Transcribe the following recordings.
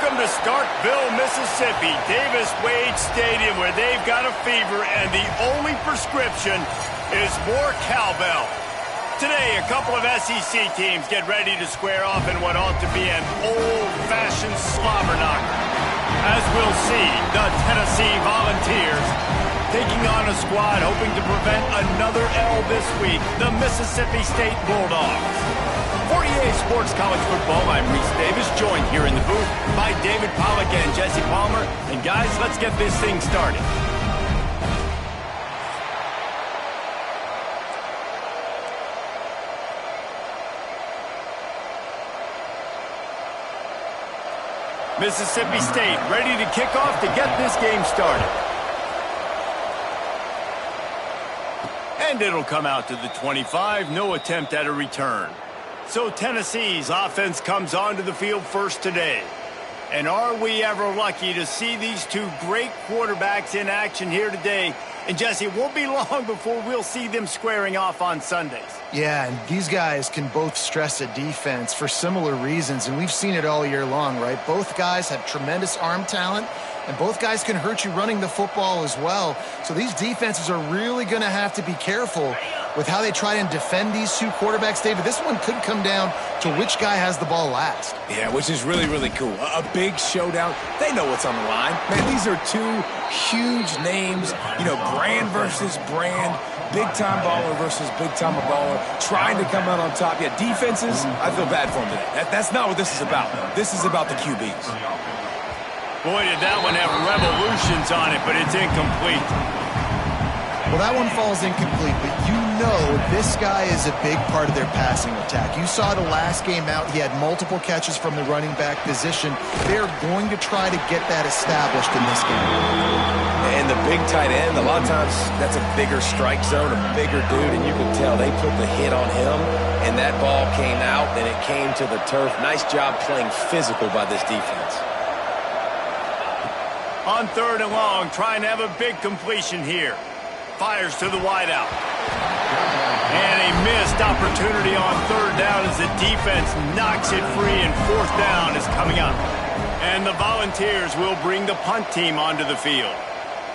Welcome to Starkville, Mississippi, Davis-Wade Stadium, where they've got a fever, and the only prescription is more cowbell. Today, a couple of SEC teams get ready to square off in what ought to be an old-fashioned slobber knocker. As we'll see, the Tennessee Volunteers taking on a squad hoping to prevent another L this week, the Mississippi State Bulldogs. For EA Sports College Football, I'm Reese Davis, joined here in the booth by David Pollack and Jesse Palmer. And guys, let's get this thing started. Mississippi State ready to kick off to get this game started. And it'll come out to the 25, no attempt at a return. So Tennessee's offense comes onto the field first today. And are we ever lucky to see these two great quarterbacks in action here today? And Jesse, it won't be long before we'll see them squaring off on Sundays. Yeah, and these guys can both stress a defense for similar reasons, and we've seen it all year long, right? Both guys have tremendous arm talent, and both guys can hurt you running the football as well. So these defenses are really going to have to be careful with how they try and defend these two quarterbacks. David, this one could come down to which guy has the ball last. Yeah, which is really, really cool. A big showdown. They know what's on the line. Man, these are two huge names. You know, brand versus brand. Big-time baller versus big-time baller. Trying to come out on top. Yeah, defenses, I feel bad for them today. That's not what this is about. This is about the QBs. Boy, did that one have revolutions on it, but it's incomplete. Well, that one falls incomplete, but you know this guy is a big part of their passing attack. You saw the last game out, he had multiple catches from the running back position. They're going to try to get that established in this game. And the big tight end, a lot of times that's a bigger strike zone, a bigger dude, and you can tell they put the hit on him, and that ball came out, and it came to the turf. Nice job playing physical by this defense. On 3rd and long, trying to have a big completion here. Fires to the wideout. And a missed opportunity on 3rd down as the defense knocks it free, and 4th down is coming up. And the Volunteers will bring the punt team onto the field.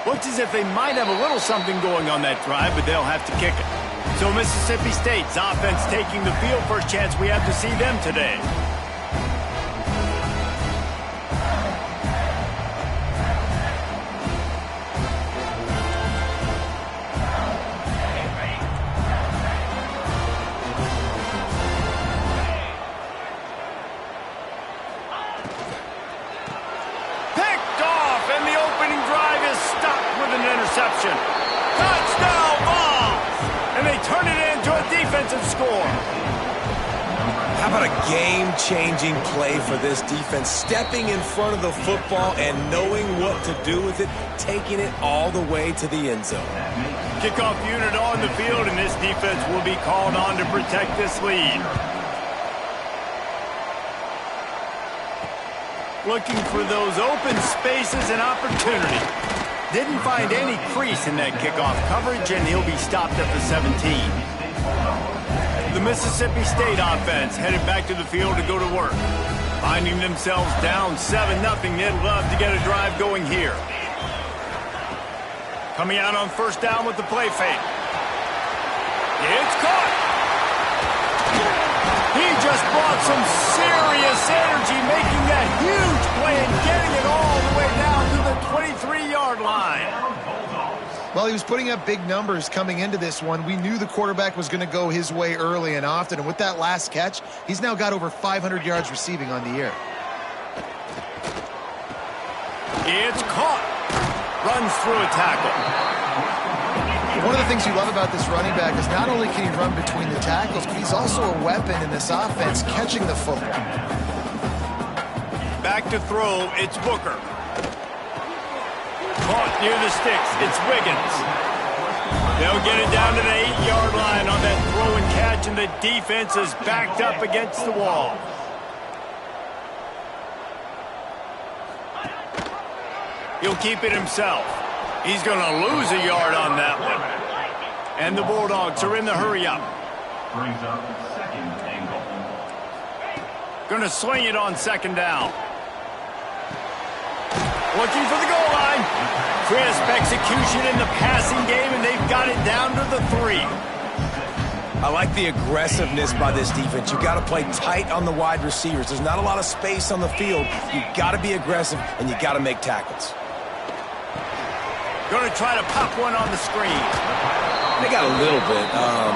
Looks as if they might have a little something going on that drive, but they'll have to kick it. So Mississippi State's offense taking the field. First chance we have to see them today. Touchdown Vols! And they turn it into a defensive score. How about a game-changing play for this defense? Stepping in front of the football and knowing what to do with it, taking it all the way to the end zone. Kickoff unit on the field, and this defense will be called on to protect this lead. Looking for those open spaces and opportunity. Didn't find any crease in that kickoff coverage, and he'll be stopped at the 17. The Mississippi State offense headed back to the field to go to work. Finding themselves down 7-0, they'd love to get a drive going here. Coming out on 1st down with the play fake. It's caught. He just brought some serious energy, making that huge play and getting it all the way down to the 23-yard line. Well, he was putting up big numbers coming into this one. We knew the quarterback was going to go his way early and often, and with that last catch, he's now got over 500 yards receiving on the year. It's caught. Runs through a tackle. One of the things you love about this running back is not only can he run between the tackles, but he's also a weapon in this offense, catching the football. Back to throw, it's Booker. Caught near the sticks, it's Wiggins. They'll get it down to the 8-yard line on that throw and catch, and the defense is backed up against the wall. He'll keep it himself. He's going to lose a yard on that one. And the Bulldogs are in the hurry-up. Brings up 2nd and goal. Going to sling it on 2nd down. Looking for the goal line. Crisp execution in the passing game, and they've got it down to the 3. I like the aggressiveness by this defense. You've got to play tight on the wide receivers. There's not a lot of space on the field. You've got to be aggressive, and you've got to make tackles. Going to try to pop one on the screen. They got a little bit,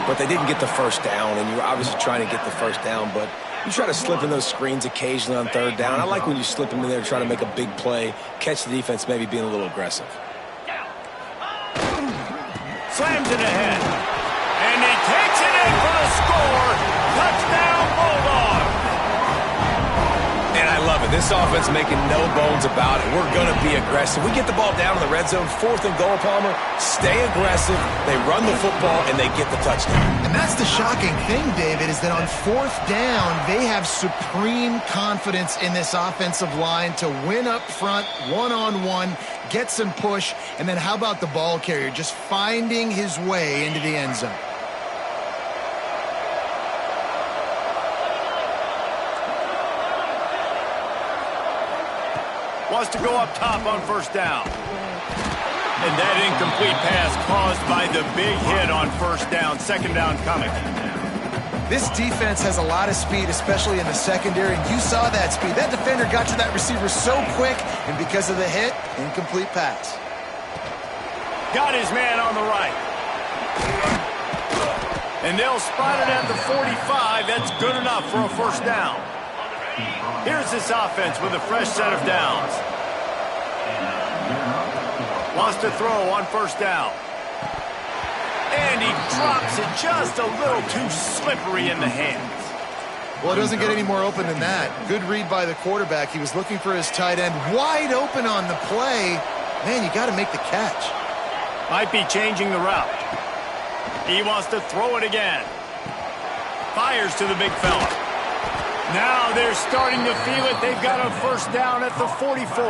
but they didn't get the first down, and you're obviously trying to get the first down, but you try to slip in those screens occasionally on third down. I like when you slip them in there to try to make a big play, catch the defense maybe being a little aggressive. Slams it ahead. And he takes it in for the score. Touchdown, Bulldog. And I love it. This offense making no bones about it. We're going to be aggressive. We get the ball down in the red zone, 4th and goal, Palmer. Stay aggressive. They run the football, and they get the touchdown. And that's the shocking thing, David, is that on 4th down, they have supreme confidence in this offensive line to win up front, one-on-one, get some push, and then how about the ball carrier just finding his way into the end zone? Wants to go up top on 1st down. And that incomplete pass caused by the big hit on 1st down. 2nd down coming. This defense has a lot of speed, especially in the secondary, and you saw that speed. That defender got to that receiver so quick, and because of the hit, incomplete pass. Got his man on the right. And they'll spot it at the 45. That's good enough for a 1st down. Here's this offense with a fresh set of downs. Wants to throw on 1st down. And he drops it just a little too slippery in the hands. Well, it doesn't get any more open than that. Good read by the quarterback. He was looking for his tight end. Wide open on the play. Man, you got to make the catch. Might be changing the route. He wants to throw it again. Fires to the big fella. Now they're starting to feel it. They've got a 1st down at the 44.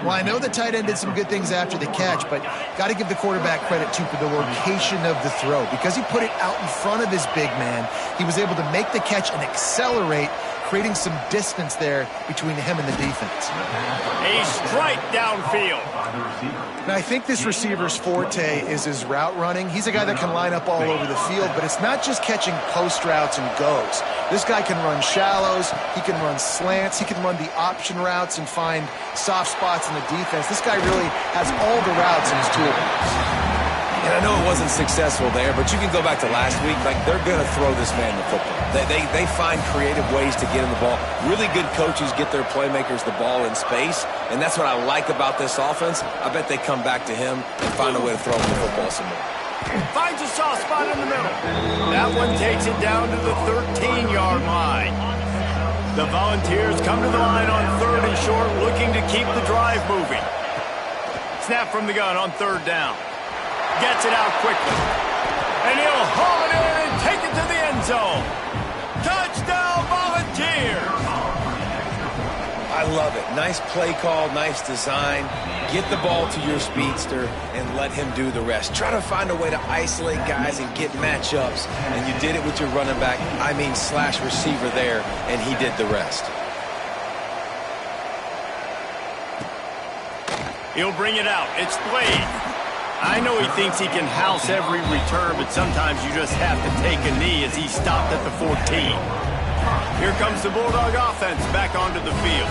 Well, I know the tight end did some good things after the catch, but got to give the quarterback credit, too, for the location of the throw. Because he put it out in front of his big man, he was able to make the catch and accelerate, creating some distance there between him and the defense. A strike downfield. Now, I think this receiver's forte is his route running. He's a guy that can line up all over the field, but it's not just catching post routes and goes. This guy can run shallows, he can run slants, he can run the option routes and find soft spots in the defense. This guy really has all the routes in his toolbox. And I know it wasn't successful there, but you can go back to last week. Like, they're going to throw this man the football. They find creative ways to get him the ball. Really good coaches get their playmakers the ball in space, and that's what I like about this offense. I bet they come back to him and find a way to throw him the football some more. Finds a soft spot in the middle. That one takes it down to the 13-yard line. The Volunteers come to the line on 3rd and short, looking to keep the drive moving. Snap from the gun on 3rd down. Gets it out quickly. And he'll haul it in and take it to the end zone. Touchdown, Volunteers! I love it. Nice play call, nice design. Get the ball to your speedster and let him do the rest. Try to find a way to isolate guys and get matchups. And you did it with your running back, slash receiver there, and he did the rest. He'll bring it out. It's Blade. I know he thinks he can house every return, but sometimes you just have to take a knee as he stopped at the 14. Here comes the Bulldog offense back onto the field.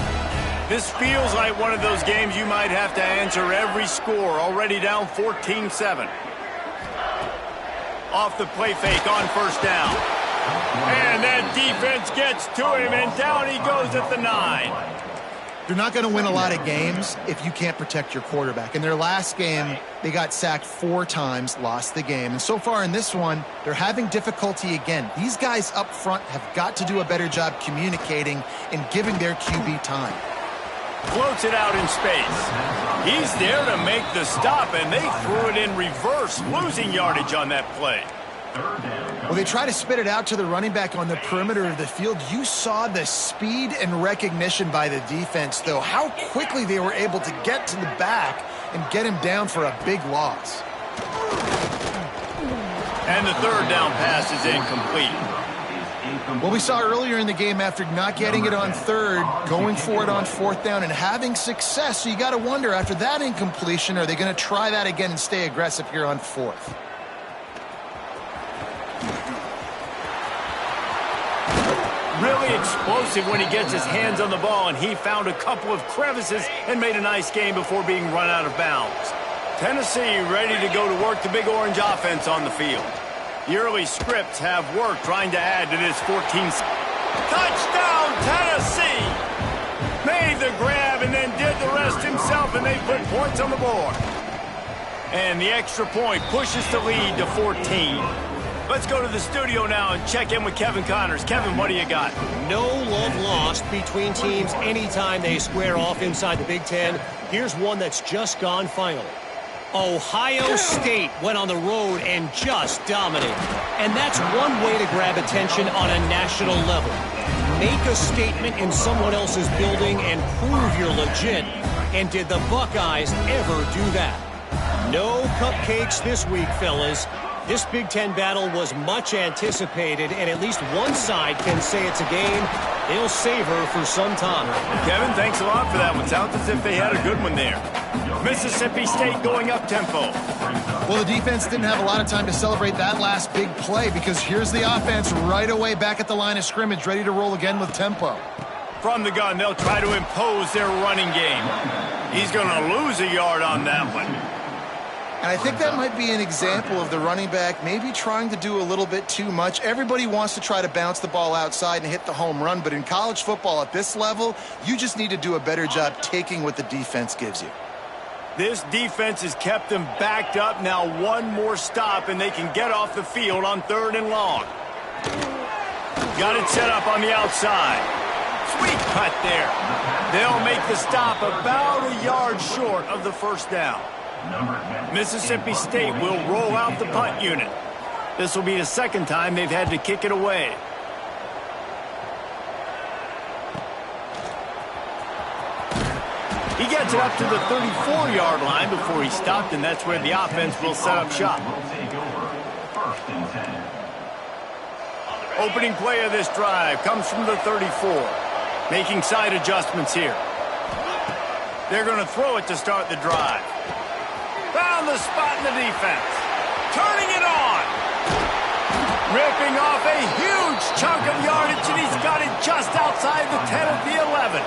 This feels like one of those games you might have to answer every score, already down 14-7. Off the play fake on 1st down. And that defense gets to him, and down he goes at the 9. You're not going to win a lot of games if you can't protect your quarterback. In their last game, they got sacked 4 times, lost the game. And so far in this one, they're having difficulty again. These guys up front have got to do a better job communicating and giving their QB time. Floats it out in space. He's there to make the stop, and they threw it in reverse, losing yardage on that play. Well, they try to spit it out to the running back on the perimeter of the field. You saw the speed and recognition by the defense, though, how quickly they were able to get to the back and get him down for a big loss. And the 3rd down pass is incomplete. Well, we saw earlier in the game, after not getting it on third, going for it on fourth down and having success. So you got to wonder, after that incompletion, are they going to try that again and stay aggressive here on fourth? Really explosive when he gets his hands on the ball, and he found a couple of crevices and made a nice game before being run out of bounds. Tennessee ready to go to work the Big Orange offense on the field. The early scripts have worked trying to add to this 14. Touchdown, Tennessee! Made the grab and then did the rest himself, and they put points on the board. And the extra point pushes the lead to 14. Let's go to the studio now and check in with Kevin Connors. Kevin, what do you got? No love lost between teams anytime they square off inside the Big Ten. Here's one that's just gone final. Ohio State went on the road and just dominated. And that's one way to grab attention on a national level. Make a statement in someone else's building and prove you're legit. And did the Buckeyes ever do that? No cupcakes this week, fellas. This Big Ten battle was much anticipated, and at least one side can say it's a game they'll savor for some time. Kevin, thanks a lot for that one. Sounds as if they had a good one there. Mississippi State going up-tempo. Well, the defense didn't have a lot of time to celebrate that last big play, because here's the offense right away back at the line of scrimmage, ready to roll again with tempo. From the gun, they'll try to impose their running game. He's going to lose a yard on that one. And I think that might be an example of the running back maybe trying to do a little bit too much. Everybody wants to try to bounce the ball outside and hit the home run, but in college football at this level, you just need to do a better job taking what the defense gives you. This defense has kept them backed up. Now one more stop, and they can get off the field on 3rd and long. Got it set up on the outside. Sweet cut there. They'll make the stop about a yard short of the first down. Mississippi State will roll out the punt unit. This will be the second time they've had to kick it away. He gets it up to the 34-yard line before he stopped, and that's where the offense will set up shop. Opening play of this drive comes from the 34. Making side adjustments here. They're going to throw it to start the drive. Found the spot in the defense. Turning it on. Ripping off a huge chunk of yardage, and he's got it just outside the 10 of the 11.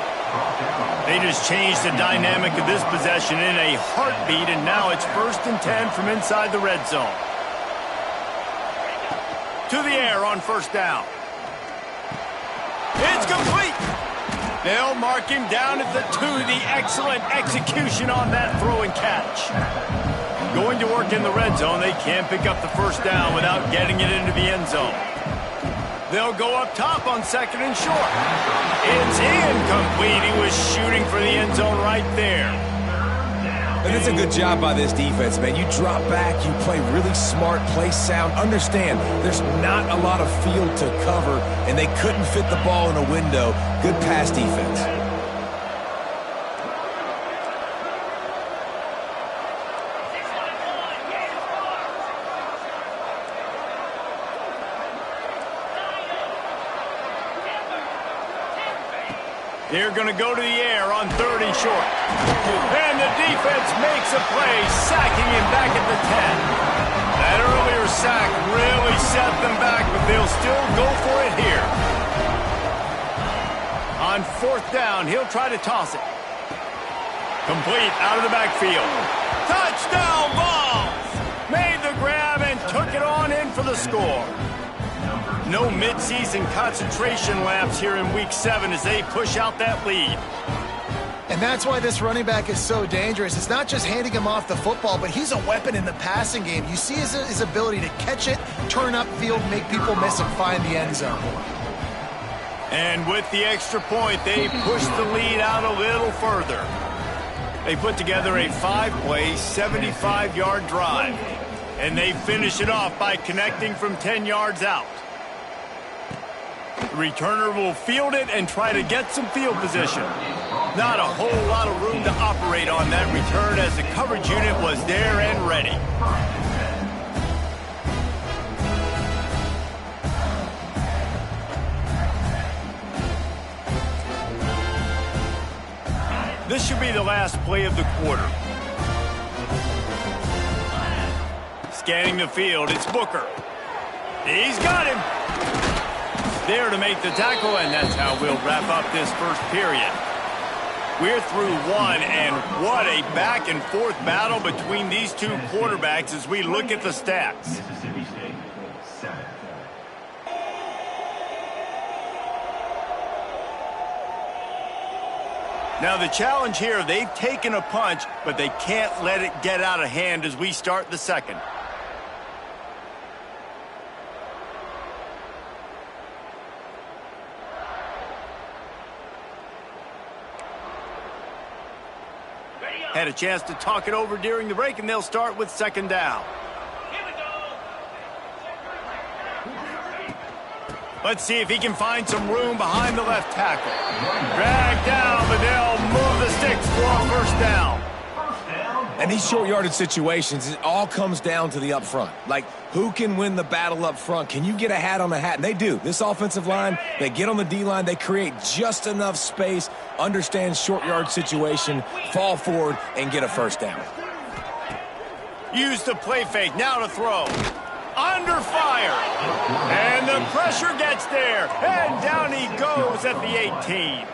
They just changed the dynamic of this possession in a heartbeat, and now it's 1st and 10 from inside the red zone. To the air on 1st down. It's complete. They'll mark him down at the 2. The excellent execution on that throw and catch. Going to work in the red zone. They can't pick up the 1st down without getting it into the end zone. They'll go up top on 2nd and short. It's incomplete. He was shooting for the end zone right there. And it's a good job by this defense, man. You drop back, you play really smart, play sound. Understand, there's not a lot of field to cover, and they couldn't fit the ball in a window. Good pass defense. They're going to go to the air on 3rd and short. And the defense makes a play, sacking him back at the 10. That earlier sack really set them back, but they'll still go for it here. On 4th down, he'll try to toss it. Complete out of the backfield. Touchdown balls! Made the grab and took it on in for the score. No midseason concentration laps here in Week 7 as they push out that lead. And that's why this running back is so dangerous. It's not just handing him off the football, but he's a weapon in the passing game. You see his ability to catch it, turn upfield, make people miss, and find the end zone. And with the extra point, they push the lead out a little further. They put together a 5-play, 75-yard drive. And they finish it off by connecting from 10 yards out. The returner will field it and try to get some field position. Not a whole lot of room to operate on that return as the coverage unit was there and ready. This should be the last play of the quarter. Scanning the field, it's Booker. He's got him. There to make the tackle, and that's how we'll wrap up this first period. We're through one, and what a back-and-forth battle between these two quarterbacks as we look at the stats. Now the challenge here, they've taken a punch, but they can't let it get out of hand as we start the second. Had a chance to talk it over during the break, and they'll start with second down. Let's see if he can find some room behind the left tackle. Drag down, but they'll move the sticks for a first down. And these short yardage situations, it all comes down to the up front. Like, who can win the battle up front? Can you get a hat on a hat? And they do. This offensive line, they get on the D-line, they create just enough space, understand short yard situation, fall forward, and get a first down. Use the play fake, now to throw. Under fire. And the pressure gets there. And down he goes at the 18.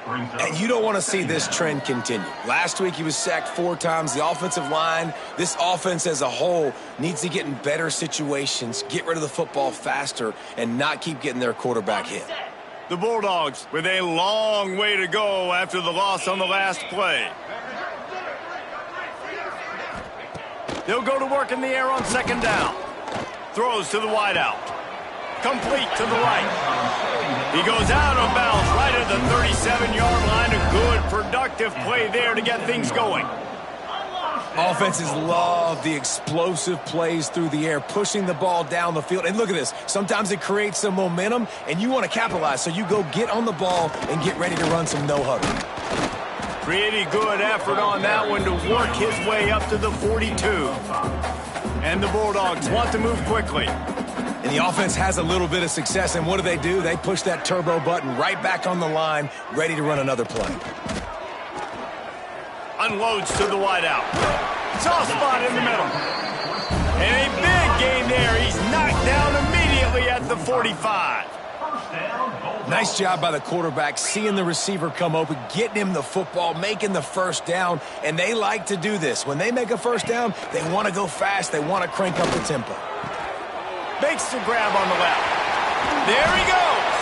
And you don't want to see this trend continue. Last week he was sacked 4 times. The offensive line, this offense as a whole, needs to get in better situations, get rid of the football faster, and not keep getting their quarterback hit. The Bulldogs with a long way to go after the loss on the last play. They'll go to work in the air on second down. Throws to the wideout. Complete to the right. He goes out of bounds right at the 37-yard line. A good, productive play there to get things going. Offenses love the explosive plays through the air, pushing the ball down the field. And look at this. Sometimes it creates some momentum, and you want to capitalize. So you go get on the ball and get ready to run some no-huddle. Pretty good effort on that one to work his way up to the 42. And the Bulldogs want to move quickly. And the offense has a little bit of success, and what do? They push that turbo button right back on the line, ready to run another play. Unloads to the wideout. Soft spot in the middle. And a big gain there. He's knocked down immediately at the 45. Nice job by the quarterback, seeing the receiver come open, getting him the football, making the first down, and they like to do this. When they make a first down, they want to go fast. They want to crank up the tempo. Makes the grab on the left. There he goes.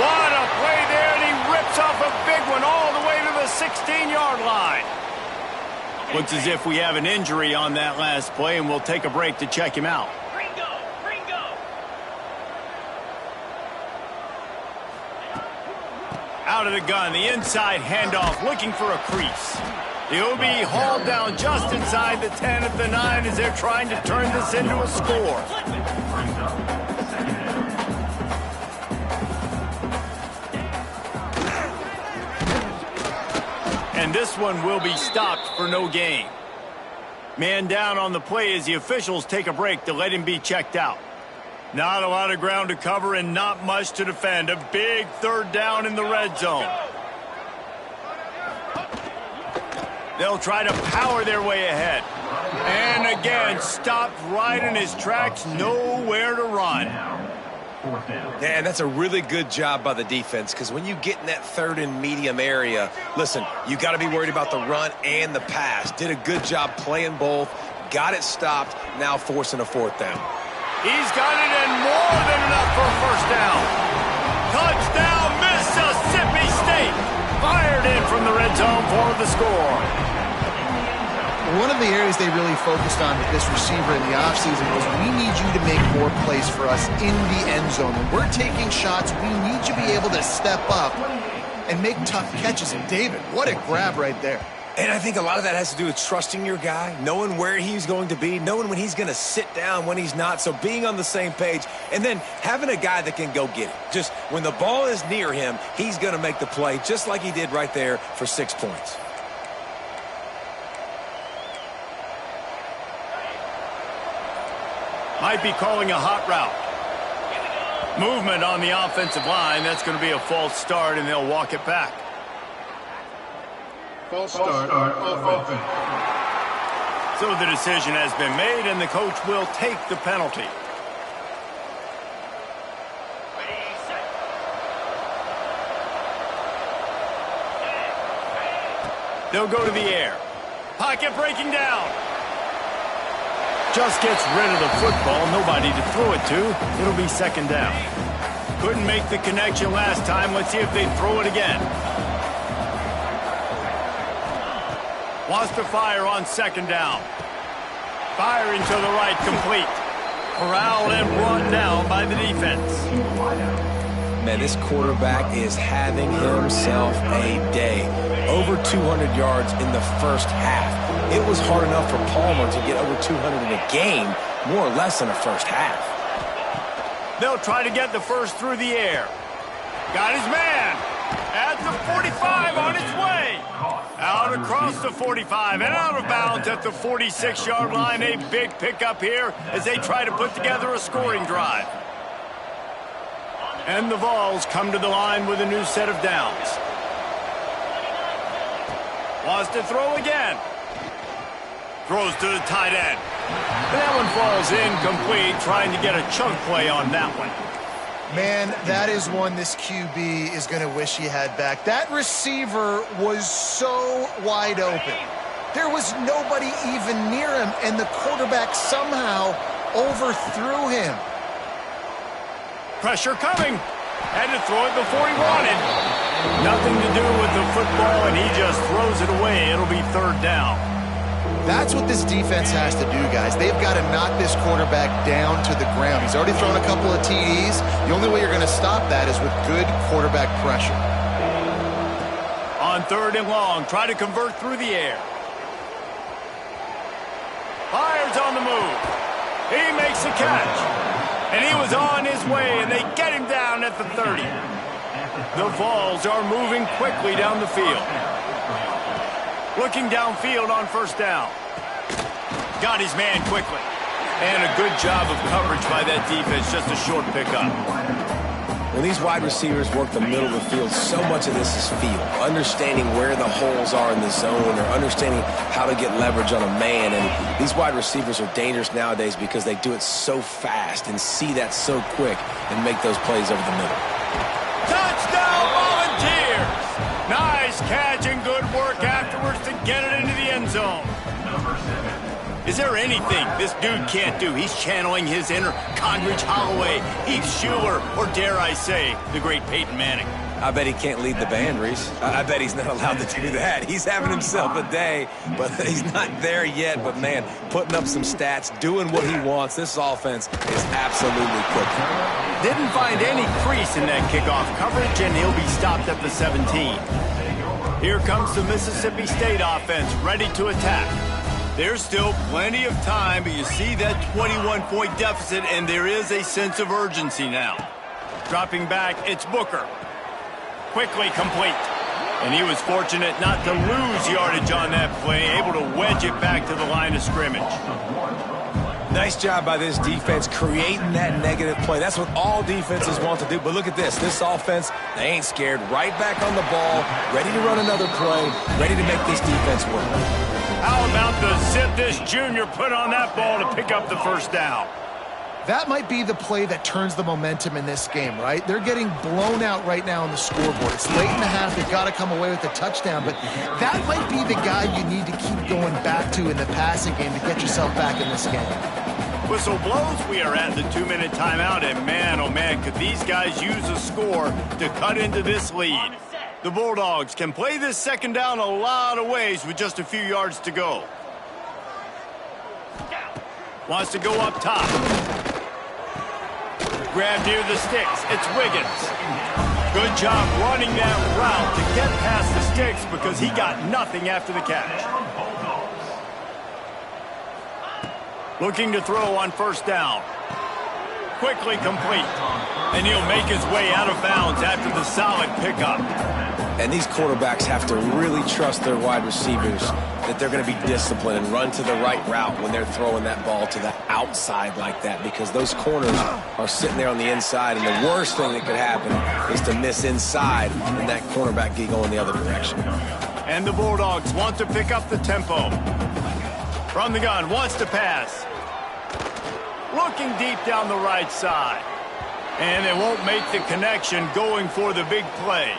What a play there, and he rips off a big one all the way to the 16-yard line. Looks as if we have an injury on that last play, and we'll take a break to check him out. Out of the gun, the inside handoff, looking for a crease. He'll be hauled down just inside the 10 at the 9 as they're trying to turn this into a score. And this one will be stopped for no gain. Man down on the play as the officials take a break to let him be checked out. Not a lot of ground to cover and not much to defend. A big third down in the red zone. They'll try to power their way ahead. And again, stopped right in his tracks, nowhere to run. And that's a really good job by the defense, because when you get in that third and medium area, listen, you got to be worried about the run and the pass. Did a good job playing both, got it stopped, now forcing a fourth down. He's got it and more than enough for a first down. Touchdown, Mississippi State. Fired in from the red zone for the score. One of the areas they really focused on with this receiver in the offseason was, we need you to make more plays for us in the end zone. When we're taking shots, we need you to be able to step up and make tough catches. And David, what a grab right there. And I think a lot of that has to do with trusting your guy, knowing where he's going to be, knowing when he's going to sit down, when he's not, so being on the same page, and then having a guy that can go get it. Just when the ball is near him, he's going to make the play, just like he did right there for 6 points. Might be calling a hot route. Movement on the offensive line. That's going to be a false start, and they'll walk it back. False start on offense. So the decision has been made, and the coach will take the penalty. They'll go to the air. Pocket breaking down. Just gets rid of the football. Nobody to throw it to. It'll be second down. Couldn't make the connection last time. Let's see if they throw it again. Wants to fire on second down. Firing to the right, complete. Corralled and brought down by the defense. Man, this quarterback is having himself a day. Over 200 yards in the first half. It was hard enough for Palmer to get over 200 in a game, more or less in the first half. They'll try to get the first through the air. Got his man. At the 45 on its way. Out across the 45 and out of bounds at the 46-yard line. A big pickup here as they try to put together a scoring drive. And the Vols come to the line with a new set of downs. Wants to throw again. Throws to the tight end. And that one falls incomplete, trying to get a chunk play on that one. Man, that is one this QB is going to wish he had back. That receiver was so wide open. There was nobody even near him, and the quarterback somehow overthrew him. Pressure coming. Had to throw it before he wanted. Nothing to do with the football, and he just throws it away. It'll be third down. That's what this defense has to do, guys. They've got to knock this quarterback down to the ground. He's already thrown a couple of TDs. The only way you're going to stop that is with good quarterback pressure. On third and long, try to convert through the air. Fires on the move. He makes the catch. And he was on his way, and they get him down at the 30. The Vols are moving quickly down the field. Looking downfield on first down. Got his man quickly. And a good job of coverage by that defense, just a short pickup. When these wide receivers work the middle of the field, so much of this is feel. Understanding where the holes are in the zone or understanding how to get leverage on a man. And these wide receivers are dangerous nowadays because they do it so fast and see that so quick and make those plays over the middle. Touchdown, Volunteers! Nice catch and good work afterwards to get it into the end zone. Is there anything this dude can't do? He's channeling his inner Condridge Holloway, Heath Schuler, or dare I say, the great Peyton Manning. I bet he can't lead the band, Reese. I bet he's not allowed to do that. He's having himself a day, but he's not there yet. But, man, putting up some stats, doing what he wants. This offense is absolutely cooking. Didn't find any crease in that kickoff coverage, and he'll be stopped at the 17. Here comes the Mississippi State offense, ready to attack. There's still plenty of time, but you see that 21-point deficit, and there is a sense of urgency now. Dropping back, it's Booker. Quickly complete. And he was fortunate not to lose yardage on that play, able to wedge it back to the line of scrimmage. Nice job by this defense creating that negative play. That's what all defenses want to do. But look at this. This offense, they ain't scared. Right back on the ball, ready to run another play, ready to make this defense work. How about the zip this junior put on that ball to pick up the first down? That might be the play that turns the momentum in this game, right? They're getting blown out right now on the scoreboard. It's late in the half. They've got to come away with a touchdown, but that might be the guy you need to keep going back to in the passing game to get yourself back in this game. Whistle blows. We are at the 2-minute timeout, and man, oh man, could these guys use a score to cut into this lead. The Bulldogs can play this second down a lot of ways with just a few yards to go. Wants to go up top. Grab near the sticks. It's Wiggins. Good job running that route to get past the sticks because he got nothing after the catch. Looking to throw on first down. Quickly complete. And he'll make his way out of bounds after the solid pickup. And these quarterbacks have to really trust their wide receivers that they're going to be disciplined and run to the right route when they're throwing that ball to the outside like that, because those corners are sitting there on the inside, and the worst thing that could happen is to miss inside and that cornerback get going the other direction. And the Bulldogs want to pick up the tempo. From the gun, wants to pass. Looking deep down the right side. And they won't make the connection going for the big play.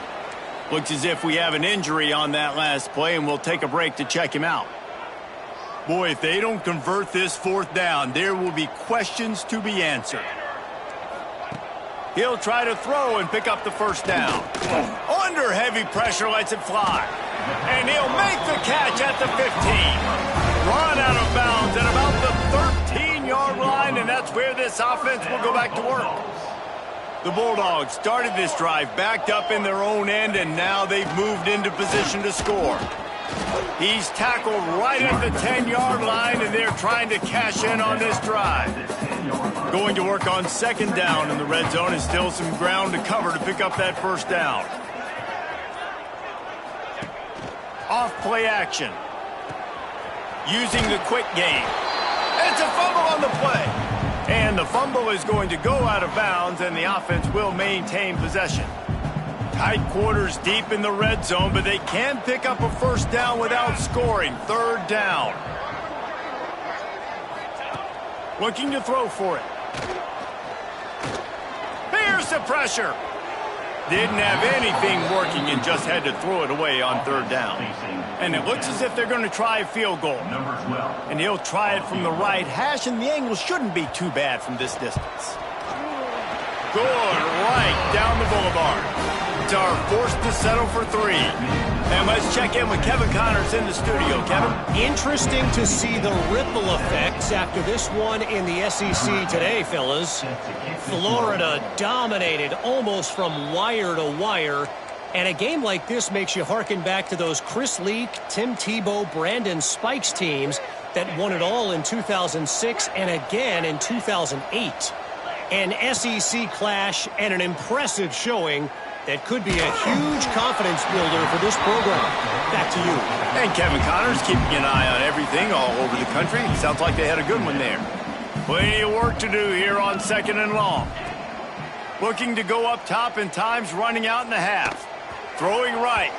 Looks as if we have an injury on that last play, and we'll take a break to check him out. Boy, if they don't convert this fourth down, there will be questions to be answered. He'll try to throw and pick up the first down. Under heavy pressure, lets it fly. And he'll make the catch at the 15. Run out of bounds at about the 13-yard line, and that's where this offense will go back to work. The Bulldogs started this drive backed up in their own end, and now they've moved into position to score. He's tackled right at the 10-yard line, and they're trying to cash in on this drive. Going to work on second down in the red zone, and still some ground to cover to pick up that first down. Off play action. Using the quick game. It's a fumble on the play. And the fumble is going to go out of bounds, and the offense will maintain possession. Tight quarters deep in the red zone, but they can pick up a first down without scoring. Third down. Looking to throw for it. Here's the pressure. Didn't have anything working and just had to throw it away on third down. And it looks as if they're going to try a field goal. And he'll try it from the right hash, and the angle shouldn't be too bad from this distance. Good, right down the boulevard. It's our forced to settle for 3. And let's check in with Kevin Connors in the studio. Kevin? Interesting to see the ripple effects after this one in the SEC today, fellas. Florida dominated almost from wire to wire. And a game like this makes you hearken back to those Chris Leak, Tim Tebow, Brandon Spikes teams that won it all in 2006 and again in 2008. An SEC clash and an impressive showing that could be a huge confidence builder for this program. Back to you. And Kevin Connors keeping an eye on everything all over the country. Sounds like they had a good one there. Plenty of work to do here on second and long. Looking to go up top, and time's running out in the half. Throwing right.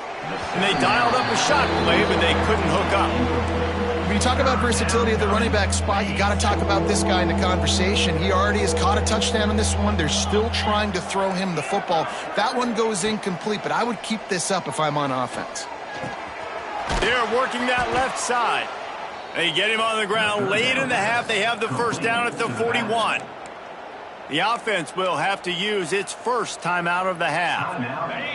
And they dialed up a shot play, but they couldn't hook up. When you talk about versatility at the running back spot, you got to talk about this guy in the conversation. He already has caught a touchdown on this one. They're still trying to throw him the football. That one goes incomplete, but I would keep this up if I'm on offense. They're working that left side. They get him on the ground late in the half. They have the first down at the 41. The offense will have to use its first time out of the half.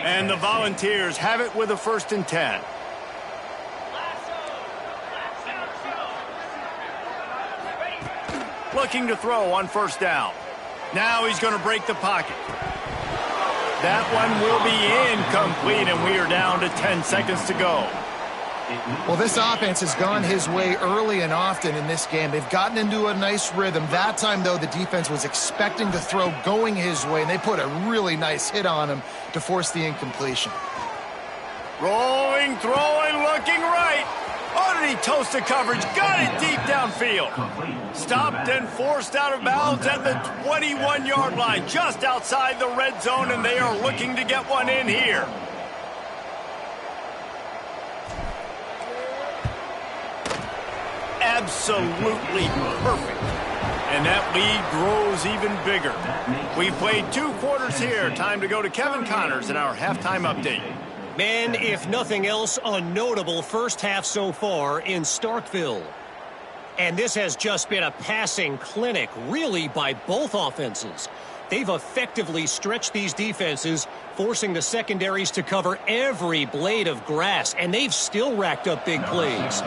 And the Volunteers have it with a 1st and 10. Looking to throw on first down. Now he's going to break the pocket. That one will be incomplete, and we are down to 10 seconds to go. Well, this offense has gone his way early and often in this game. They've gotten into a nice rhythm. That time, though, the defense was expecting the throw going his way, and they put a really nice hit on him to force the incompletion. Rolling, throwing, looking right. Oh, did he toast the coverage? Got it deep downfield. Stopped and forced out of bounds at the 21-yard line, just outside the red zone, and they are looking to get one in here. Absolutely perfect. And that lead grows even bigger. We played 2 quarters here. Time to go to Kevin Connors in our halftime update. Man, if nothing else, a notable first half so far in Starkville. And this has just been a passing clinic, really, by both offenses. They've effectively stretched these defenses, forcing the secondaries to cover every blade of grass, and they've still racked up big plays.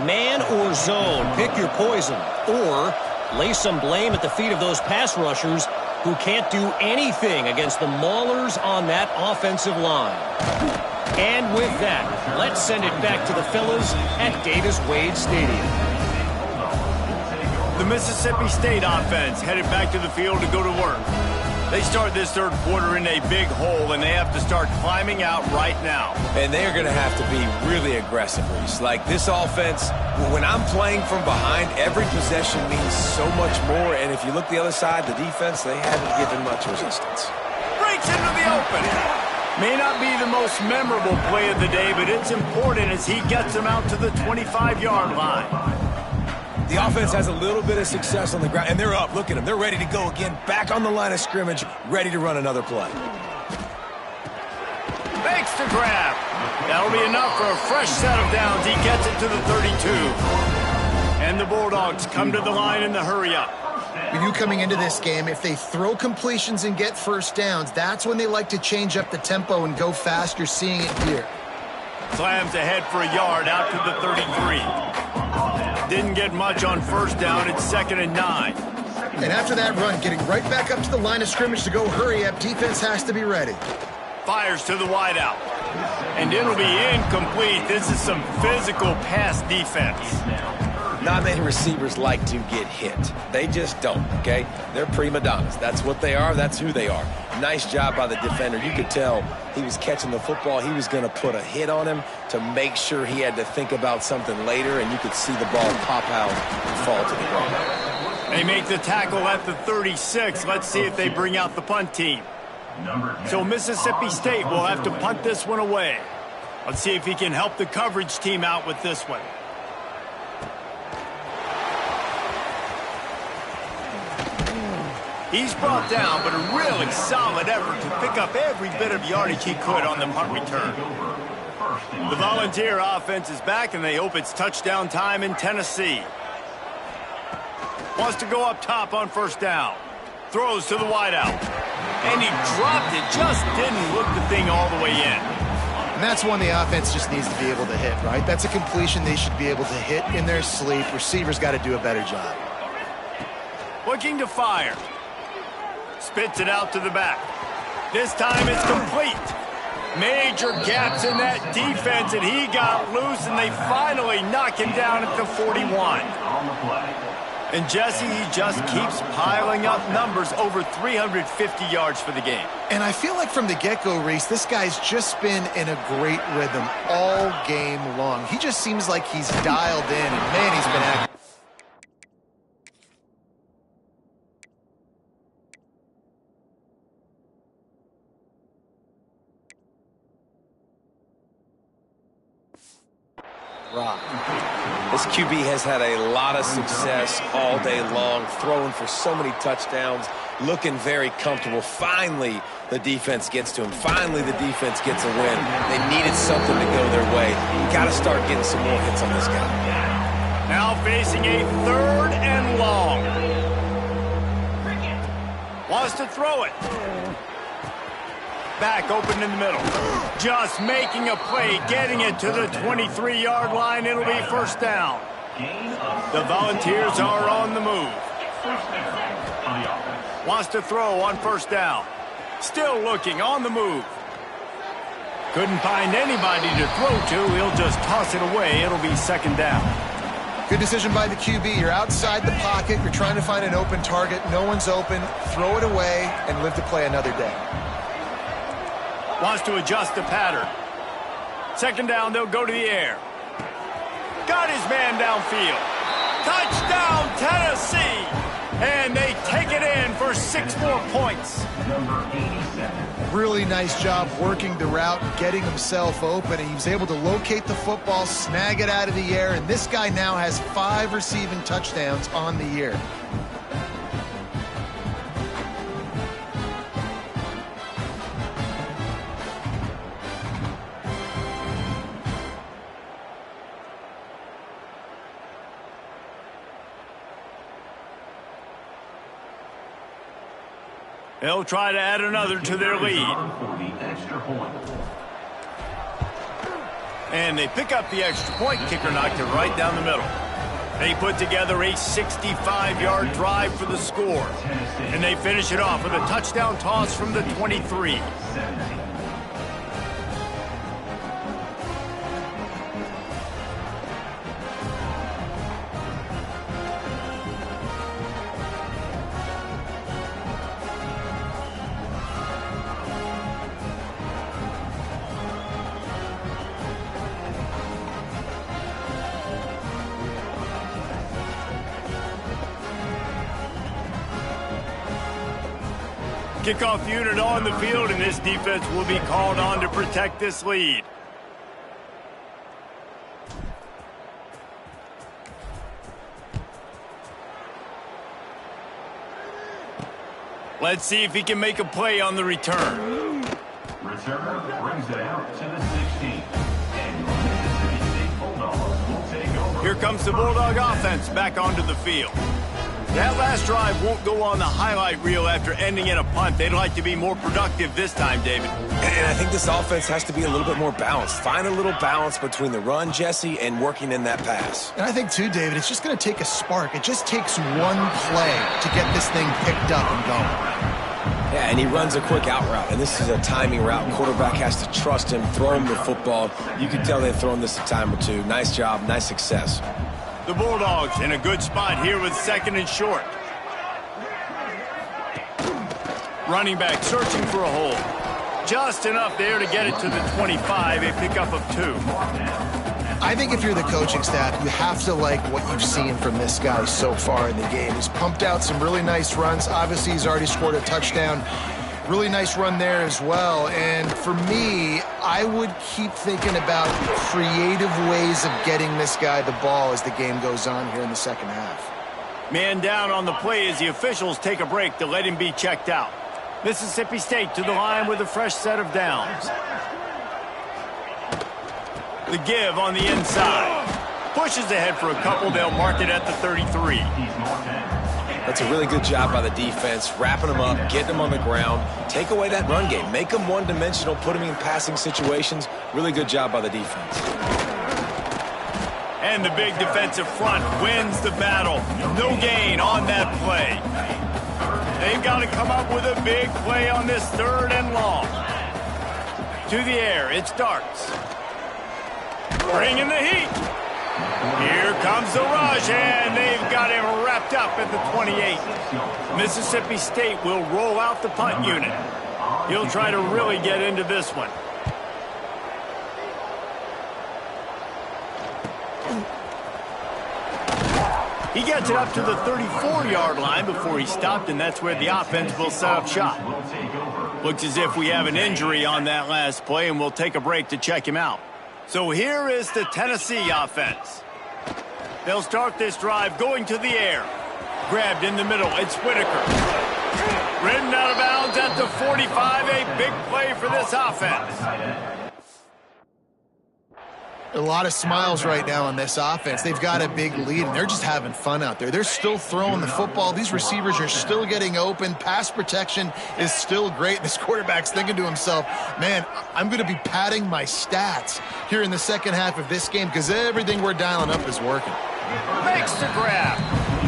Man or zone, pick your poison, or lay some blame at the feet of those pass rushers who can't do anything against the maulers on that offensive line. And with that, let's send it back to the fellas at Davis-Wade Stadium. The Mississippi State offense headed back to the field to go to work. They start this third quarter in a big hole, and they have to start climbing out right now. And they are going to have to be really aggressive, Reese. Like, this offense, when I'm playing from behind, every possession means so much more. And if you look the other side, the defense, they haven't given much resistance. Breaks into the open. May not be the most memorable play of the day, but it's important as he gets them out to the 25-yard line. The offense has a little bit of success on the ground, and they're up. Look at them. They're ready to go again, back on the line of scrimmage, ready to run another play. Makes the grab. That'll be enough for a fresh set of downs. He gets it to the 32. And the Bulldogs come to the line in the hurry-up. We knew coming into this game, if they throw completions and get first downs, that's when they like to change up the tempo and go fast. You're seeing it here. Slams ahead for a yard out to the 33. Didn't get much on first down. It's 2nd and 9. And after that run, getting right back up to the line of scrimmage to go hurry up, defense has to be ready. Fires to the wideout. And it'll be incomplete. This is some physical pass defense. Not many receivers like to get hit. They just don't, okay? They're prima donnas. That's what they are. That's who they are. Nice job by the defender. You could tell he was catching the football. He was going to put a hit on him to make sure he had to think about something later, and you could see the ball pop out and fall to the ground. They make the tackle at the 36. Let's see if they bring out the punt team. So Mississippi State will have to punt this one away. Let's see if he can help the coverage team out with this one. He's brought down, but a really solid effort to pick up every bit of yardage he could on the punt return. The Volunteer offense is back, and they hope it's touchdown time in Tennessee. Wants to go up top on first down. Throws to the wideout. And he dropped it, just didn't look the thing all the way in. And that's one the offense just needs to be able to hit, right? That's a completion they should be able to hit in their sleep. Receivers got to do a better job. Looking to fire. Spits it out to the back. This time it's complete. Major gaps in that defense, and he got loose, and they finally knock him down at the 41. And Jesse, he just keeps piling up numbers, over 350 yards for the game. And I feel like from the get-go, Reese, this guy's just been in a great rhythm all game long. He just seems like he's dialed in, and man, he's been active. This QB has had a lot of success all day long, throwing for so many touchdowns, looking very comfortable. Finally, the defense gets to him. Finally, the defense gets a win. They needed something to go their way. Got to start getting some more hits on this guy. Now facing a 3rd and long. Wants to throw it. Back open in the middle. Just making a play, getting it to the 23-yard line. It'll be first down. The Volunteers are on the move. Wants to throw on first down. Still looking on the move. Couldn't find anybody to throw to. He'll just toss it away. It'll be 2nd down. Good decision by the QB. You're outside the pocket. You're trying to find an open target. No one's open. Throw it away and live to play another day. Wants to adjust the pattern. 2nd down, they'll go to the air. Got his man downfield. Touchdown, Tennessee! And they take it in for 6 more points. Really nice job working the route, getting himself open, and he was able to locate the football, snag it out of the air, and this guy now has 5 receiving touchdowns on the year. They'll try to add another to their lead. And they pick up the extra point. Kicker knocked it right down the middle. They put together a 65-yard drive for the score. And they finish it off with a touchdown toss from the 23. Kickoff unit on the field, and this defense will be called on to protect this lead. Let's see if he can make a play on the return. Returner brings it out to the 16. And the Mississippi State Bulldogs will take over. Here comes the Bulldog offense back onto the field. That last drive won't go on the highlight reel after ending in a punt. They'd like to be more productive this time, David. And I think this offense has to be a little bit more balanced. Find a little balance between the run, Jesse, and working in that pass. And I think, too, David, it's just going to take a spark. It just takes one play to get this thing picked up and going. Yeah, and he runs a quick out route, and this is a timing route. Quarterback has to trust him, throw him the football. You can tell they've thrown this a time or two. Nice job, nice success. The Bulldogs in a good spot here with 2nd and short. Running back searching for a hole. Just enough there to get it to the 25, a pickup of 2. I think if you're the coaching staff, you have to like what you've seen from this guy so far in the game. He's pumped out some really nice runs. Obviously, he's already scored a touchdown. Really nice run there as well. And for me, I would keep thinking about creative ways of getting this guy the ball as the game goes on here in the second half. Man down on the play as the officials take a break to let him be checked out. Mississippi State to the line with a fresh set of downs. The give on the inside. Pushes ahead for a couple. They'll mark it at the 33. That's a really good job by the defense, wrapping them up, getting them on the ground. Take away that run game. Make them one-dimensional, put them in passing situations. Really good job by the defense. And the big defensive front wins the battle. No gain on that play. They've got to come up with a big play on this 3rd and long. To the air, it starts. Bringing the heat. Here comes the rush, and they've got him wrapped up at the 28. Mississippi State will roll out the punt unit. He'll try to really get into this one. He gets it up to the 34-yard line before he stopped, and that's where the offense will set up shop. Looks as if we have an injury on that last play, and we'll take a break to check him out. So here is the Tennessee offense. They'll start this drive going to the air. Grabbed in the middle, it's Whitaker. Ridden out of bounds at the 45, a big play for this offense. A lot of smiles right now on this offense. They've got a big lead, and they're just having fun out there. They're still throwing the football. These receivers are still getting open. Pass protection is still great. This quarterback's thinking to himself, man, I'm going to be padding my stats here in the second half of this game because everything we're dialing up is working. Makes the grab.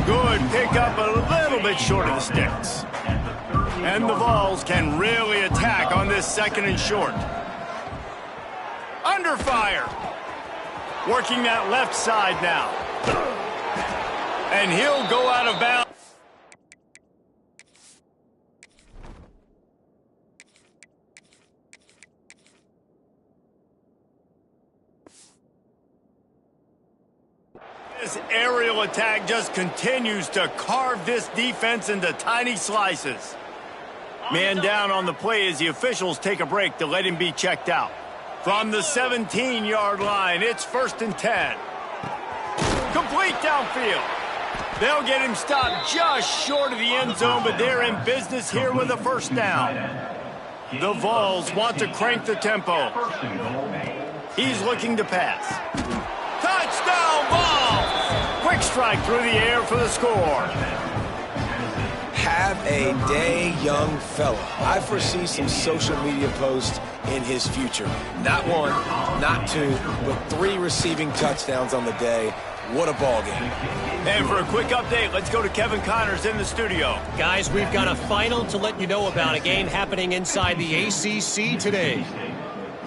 Good pickup, a little bit short of the sticks. And the Vols can really attack on this 2nd and short. Under fire. Working that left side now. And he'll go out of bounds. This aerial attack just continues to carve this defense into tiny slices. Man down on the play as the officials take a break to let him be checked out. From the 17-yard line, it's 1st and 10. Complete downfield. They'll get him stopped just short of the end zone, but they're in business here with a 1st down. The Vols want to crank the tempo. He's looking to pass. Touchdown, Vols! Quick strike through the air for the score. Have a day, young fella. I foresee some social media posts in his future. Not 1, not 2, but 3 receiving touchdowns on the day. What a ball game. And for a quick update, let's go to Kevin Connors in the studio. Guys, we've got a final to let you know about, a game happening inside the ACC today.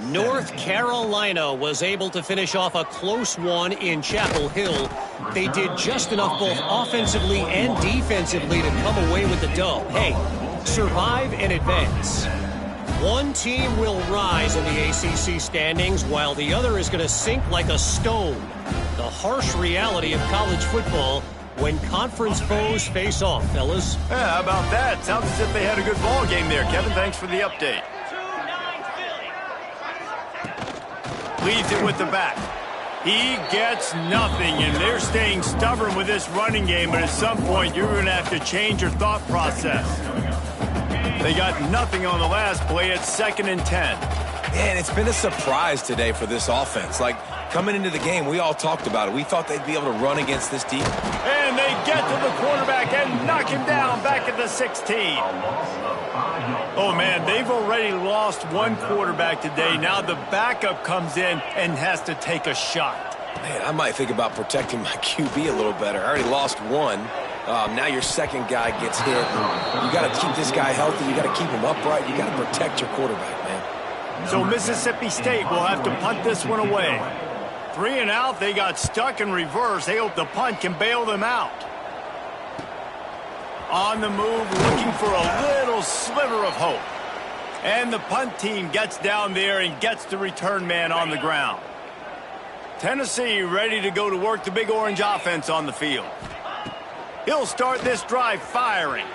North Carolina was able to finish off a close one in Chapel Hill. They did just enough both offensively and defensively to come away with the dub. Hey, survive and advance. One team will rise in the ACC standings while the other is going to sink like a stone. The harsh reality of college football, when conference foes face off, fellas. Yeah, how about that? Sounds as if they had a good ball game there. Kevin, thanks for the update. Leaves it with the back. He gets nothing, and they're staying stubborn with this running game, but at some point you're going to have to change your thought process. They got nothing on the last play. It's 2nd and 10. Man, it's been a surprise today for this offense. Like, coming into the game, we all talked about it. We thought they'd be able to run against this defense. And they get to the quarterback and knock him down back at the 16. Oh, man, they've already lost one quarterback today. Now the backup comes in and has to take a shot. Man, I might think about protecting my QB a little better. I already lost one. Now your second guy gets hit. You got to keep this guy healthy. You got to keep him upright. You got to protect your quarterback, man. So Mississippi State will have to punt this one away. 3 and out. They got stuck in reverse. They hope the punt can bail them out. On the move, looking for a little sliver of hope. And the punt team gets down there and gets the return man on the ground. Tennessee ready to go to work the Big Orange offense on the field. He'll start this drive firing.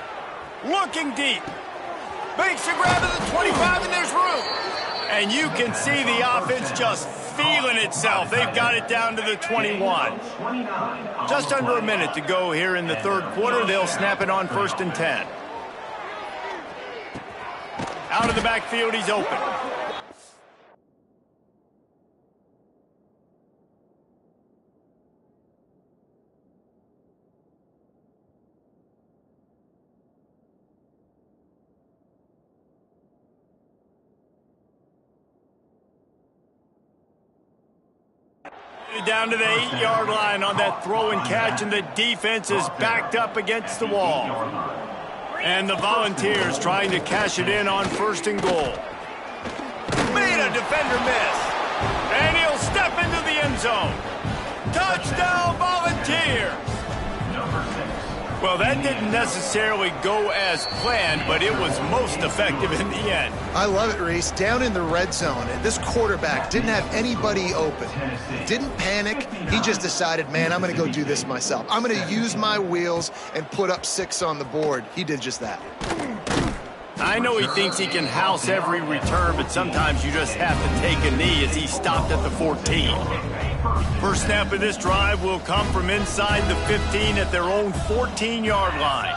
Looking deep. Makes a grab at the 25, and there's room. And you can see the offense just feeling itself. They've got it down to the 21. Just under a minute to go here in the third quarter. They'll snap it on 1st and 10. Out of the backfield, he's open. Down to the 8-yard line on that throw and catch, and the defense is backed up against the wall. And the Volunteers trying to cash it in on 1st and goal. Made a defender miss. And he'll step into the end zone. Touchdown, Volunteers! Well, that didn't necessarily go as planned, but it was most effective in the end. I love it, Reese. Down in the red zone, and this quarterback didn't have anybody open. Didn't panic. He just decided, man, I'm going to go do this myself. I'm going to use my wheels and put up 6 on the board. He did just that. I know he thinks he can house every return, but sometimes you just have to take a knee as he stopped at the 14. First snap of this drive will come from inside the 15 at their own 14-yard line.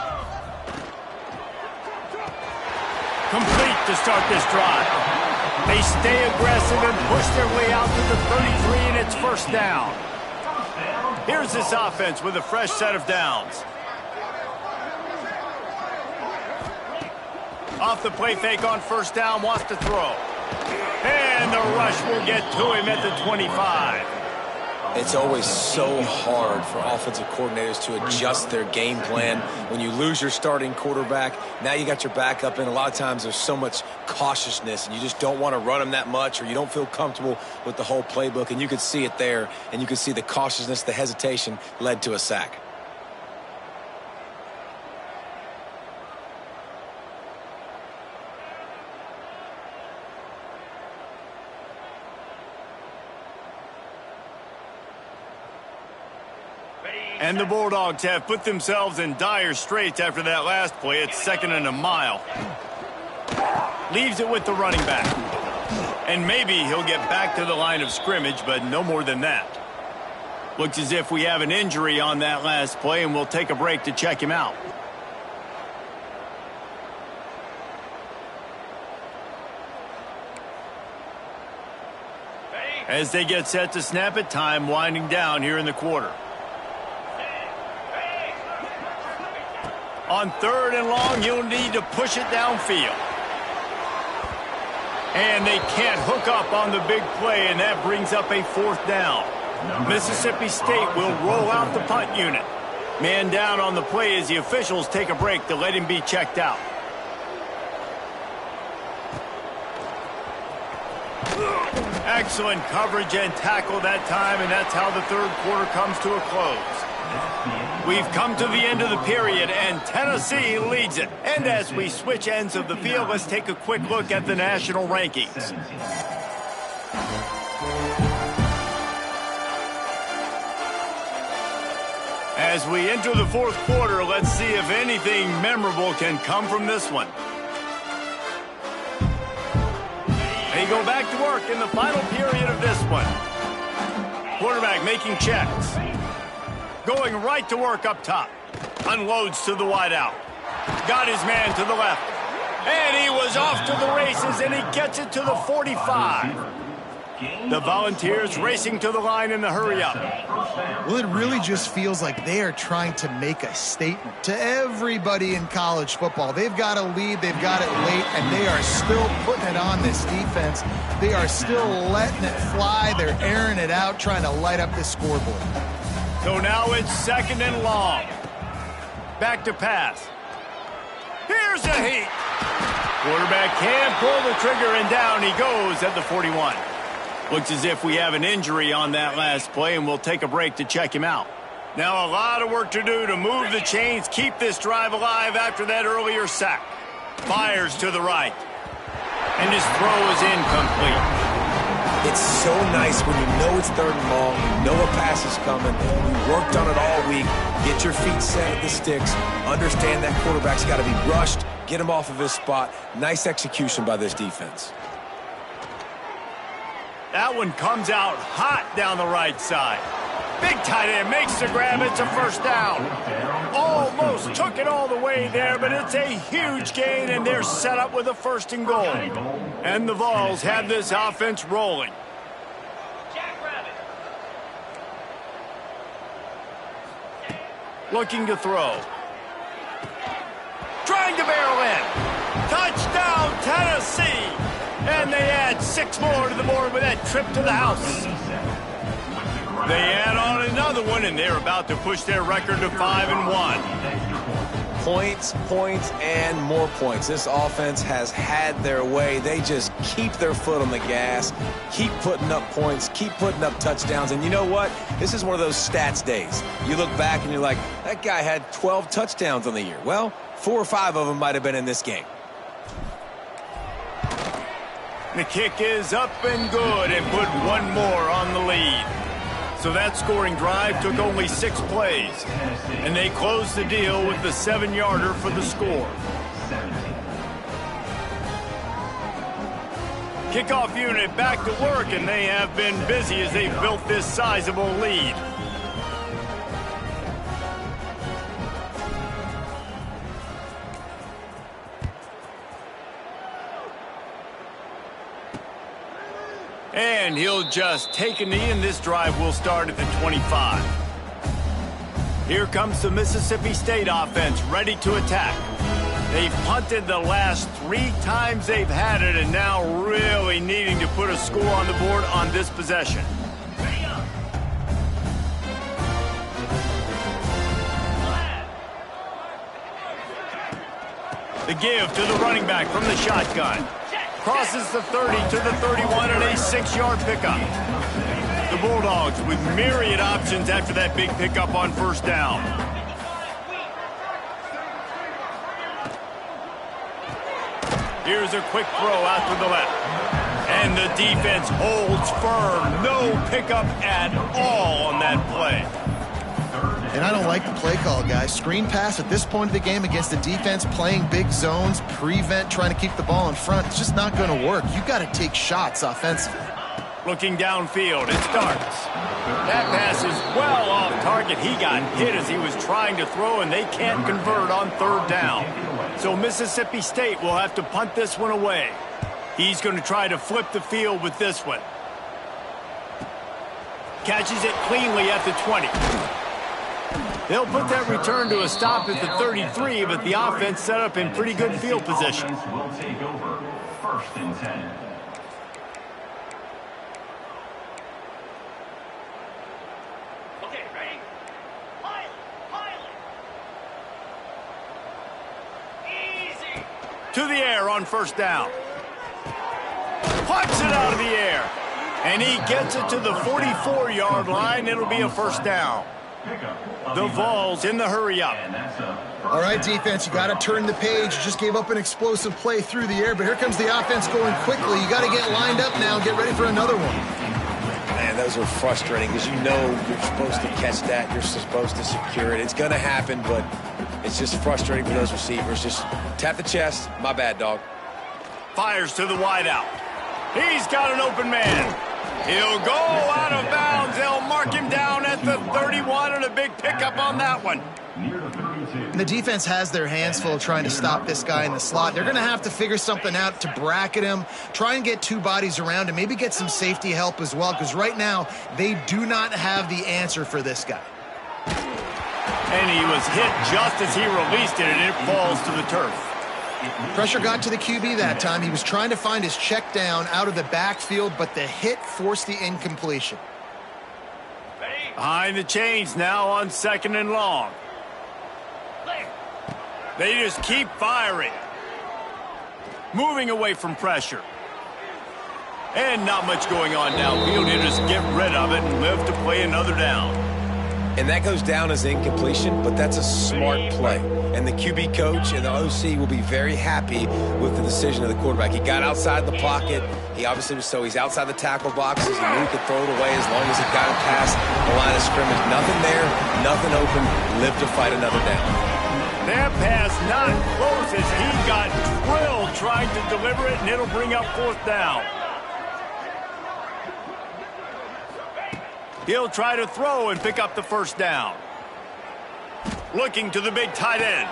Complete to start this drive. They stay aggressive and push their way out to the 33, and it's 1st down. Here's this offense with a fresh set of downs. Off the play fake on 1st down, wants to throw. And the rush will get to him at the 25. It's always so hard for offensive coordinators to adjust their game plan. When you lose your starting quarterback, now you got your backup in. A lot of times there's so much cautiousness, and you just don't want to run them that much, or you don't feel comfortable with the whole playbook. And you could see it there, and you could see the cautiousness, the hesitation led to a sack. And the Bulldogs have put themselves in dire straits after that last play. It's 2nd and a mile. Leaves it with the running back. And maybe he'll get back to the line of scrimmage, but no more than that. Looks as if we have an injury on that last play, and we'll take a break to check him out. As they get set to snap it, time winding down here in the quarter. On 3rd and long, you'll need to push it downfield. And they can't hook up on the big play, and that brings up a 4th down. Mississippi State will roll out the punt unit. Man down on the play as the officials take a break to let him be checked out. Excellent coverage and tackle that time, and that's how the third quarter comes to a close. We've come to the end of the period, and Tennessee leads it. And as we switch ends of the field, let's take a quick look at the national rankings. As we enter the fourth quarter, let's see if anything memorable can come from this one. They go back to work in the final period of this one. Quarterback making checks. Going right to work up top. Unloads to the wideout. Got his man to the left. And he was off to the races, and he gets it to the 45. The Volunteers racing to the line in the hurry-up. Well, it really just feels like they are trying to make a statement to everybody in college football. They've got a lead, they've got it late, and they are still putting it on this defense. They are still letting it fly. They're airing it out, trying to light up this scoreboard. So now it's 2nd and long. Back to pass. Here's a heat. Quarterback can't pull the trigger, and down he goes at the 41. Looks as if we have an injury on that last play, and we'll take a break to check him out. Now a lot of work to do to move the chains, keep this drive alive after that earlier sack. Fires to the right. And his throw is incomplete. It's so nice when you know it's 3rd and long, you know a pass is coming, you worked on it all week, get your feet set at the sticks, understand that quarterback's got to be rushed, get him off of his spot. Nice execution by this defense. That one comes out hot down the right side. Big tight end makes the grab. It's a 1st down. Almost took it all the way there, but it's a huge gain, and they're set up with a 1st and goal. And the Vols have this offense rolling. Looking to throw. Trying to barrel in. Touchdown, Tennessee! And they add 6 more to the board with that trip to the house. They add on another one, and they're about to push their record to 5-1. Points, points, and more points. This offense has had their way. They just keep their foot on the gas, keep putting up points, keep putting up touchdowns. And you know what? This is one of those stats days. You look back and you're like, that guy had 12 touchdowns on the year. Well, 4 or 5 of them might have been in this game. The kick is up and good, and put 1 more on the lead. So that scoring drive took only 6 plays, and they closed the deal with the 7-yarder for the score. Kickoff unit back to work, and they have been busy as they've built this sizable lead. And he'll just take a knee, and this drive will start at the 25. Here comes the Mississippi State offense, ready to attack. They've punted the last 3 times they've had it, and now really needing to put a score on the board on this possession. The give to the running back from the shotgun. Crosses the 30 to the 31 and a 6-yard pickup. The Bulldogs with myriad options after that big pickup on 1st down. Here's a quick throw out to the left. And the defense holds firm. No pickup at all on that play. And I don't like the play call, guys. Screen pass at this point of the game against the defense playing big zones, prevent, trying to keep the ball in front. It's just not going to work. You've got to take shots offensively. Looking downfield, it starts. That pass is well off target. He got hit as he was trying to throw, and they can't convert on 3rd down. So Mississippi State will have to punt this one away. He's going to try to flip the field with this one. Catches it cleanly at the 20. They'll put that return to a stop at the 33, but the offense set up in pretty good field position. Will take over 1st and 10. Okay, ready? Pilot. Easy. To the air on 1st down. Puts it out of the air. And he gets it to the 44-yard line. It'll be a 1st down. The Vols in the hurry-up. All right, defense, you got to turn the page. You just gave up an explosive play through the air, but here comes the offense going quickly. You got to get lined up now and get ready for another one. And man, those are frustrating because you know you're supposed to catch that. You're supposed to secure it. It's going to happen, but it's just frustrating for those receivers. Just tap the chest. My bad, dog. Fires to the wideout. He's got an open man. He'll go out of bounds. They'll mark him down at the 31 and a big pickup on that one. The defense has their hands full trying to stop this guy in the slot. They're going to have to figure something out to bracket him, try and get two bodies around him, maybe get some safety help as well, because right now they do not have the answer for this guy. And he was hit just as he released it, and it falls to the turf. Pressure got to the QB that time. He was trying to find his check down out of the backfield, but the hit forced the incompletion. Behind the chains now on 2nd and long. They just keep firing. Moving away from pressure. And not much going on downfield. You just get rid of it and live to play another down. And that goes down as incompletion, but that's a smart play. And the QB coach and the OC will be very happy with the decision of the quarterback. He got outside the pocket. He obviously was he's outside the tackle boxes. He knew he could throw it away as long as he got it past the line of scrimmage. Nothing there, nothing open. Live to fight another down. That pass not close as he got drilled trying to deliver it, and it'll bring up 4th down. He'll try to throw and pick up the 1st down. Looking to the big tight end.